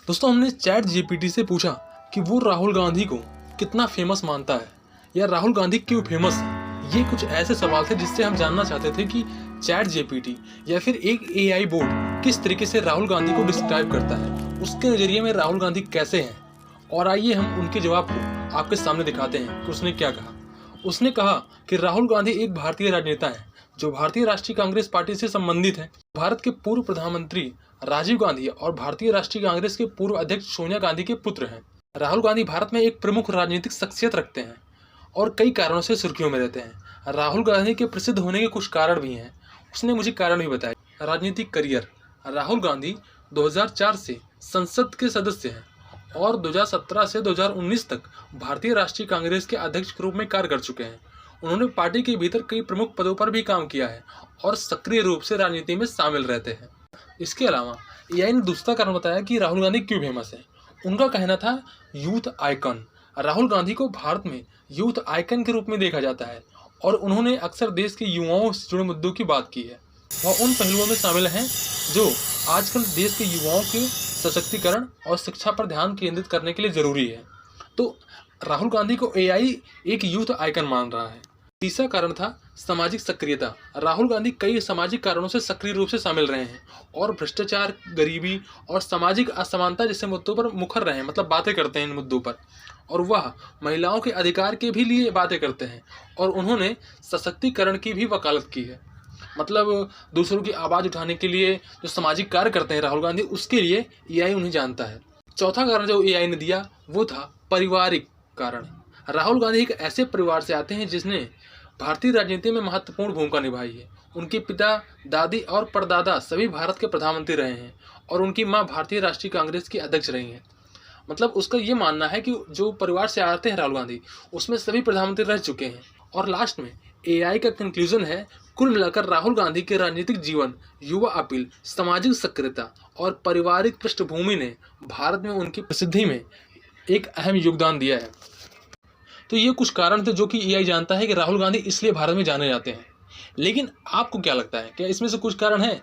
दोस्तों, हमने chat GPT से पूछा कि वो राहुल गांधी को कितना फेमस मानता है या राहुल गांधी क्यों फेमस है। ये कुछ ऐसे सवाल थे जिससे हम जानना चाहते थे कि चैट जीपीटी या फिर एक एआई बोर्ड किस तरीके से राहुल गांधी को डिस्क्राइब करता है, उसके नज़रिए में राहुल गांधी कैसे हैं। और आइए हम उनके जवाब को आपके सामने दिखाते हैं कि उसने क्या कहा। उसने कहा कि राहुल गांधी एक भारतीय राजनेता है जो भारतीय राष्ट्रीय कांग्रेस पार्टी से संबंधित है। भारत के पूर्व प्रधानमंत्री राजीव गांधी और भारतीय राष्ट्रीय कांग्रेस के पूर्व अध्यक्ष सोनिया गांधी के पुत्र हैं। राहुल गांधी भारत में एक प्रमुख राजनीतिक शख्सियत रखते हैं और कई कारणों से सुर्खियों में रहते हैं। राहुल गांधी के प्रसिद्ध होने के कुछ कारण भी हैं। उसने मुझे कारण भी बताए। राजनीतिक करियर: राहुल गांधी 2004 से संसद के सदस्य हैं और 2017 से 2019 तक भारतीय राष्ट्रीय कांग्रेस के अध्यक्ष के रूप में कार्य कर चुके हैं। उन्होंने पार्टी के भीतर कई प्रमुख पदों पर भी काम किया है और सक्रिय रूप से राजनीति में शामिल रहते हैं। इसके अलावा एआई ने दूसरा कारण बताया कि राहुल गांधी क्यों फेमस है। उनका कहना था यूथ आइकन। राहुल गांधी को भारत में यूथ आइकन के रूप में देखा जाता है और उन्होंने अक्सर देश के युवाओं से जुड़े मुद्दों की बात की है। वह उन पहलुओं में शामिल हैं जो आजकल देश के युवाओं के सशक्तिकरण और शिक्षा पर ध्यान केंद्रित करने के लिए जरूरी है। तो राहुल गांधी को एआई एक यूथ आइकन मान रहा है। तीसरा कारण था सामाजिक सक्रियता। राहुल गांधी कई सामाजिक कारणों से सक्रिय रूप से शामिल रहे हैं और भ्रष्टाचार, गरीबी और सामाजिक असमानता जैसे मुद्दों पर मुखर रहे हैं, मतलब बातें करते हैं इन मुद्दों पर। और वह महिलाओं के अधिकार के भी लिए बातें करते हैं और उन्होंने सशक्तिकरण की भी वकालत की है। मतलब दूसरों की आवाज़ उठाने के लिए जो सामाजिक कार्य करते हैं राहुल गांधी, उसके लिए एआई उन्हें जानता है। चौथा कारण जो एआई ने दिया वो था पारिवारिक कारण। राहुल गांधी एक ऐसे परिवार से आते हैं जिसने भारतीय राजनीति में महत्वपूर्ण भूमिका निभाई है। उनके पिता, दादी और परदादा सभी भारत के प्रधानमंत्री रहे हैं और उनकी मां भारतीय राष्ट्रीय कांग्रेस की अध्यक्ष रही हैं। मतलब उसका ये मानना है कि जो परिवार से आते हैं राहुल गांधी, उसमें सभी प्रधानमंत्री रह चुके हैं। और लास्ट में एआई का कंक्लूजन है, कुल मिलाकर राहुल गांधी के राजनीतिक जीवन, युवा अपील, सामाजिक सक्रियता और पारिवारिक पृष्ठभूमि ने भारत में उनकी प्रसिद्धि में एक अहम योगदान दिया है। तो ये कुछ कारण थे जो कि एआई जानता है कि राहुल गांधी इसलिए भारत में जाने जाते हैं। लेकिन आपको क्या लगता है, क्या इसमें से कुछ कारण है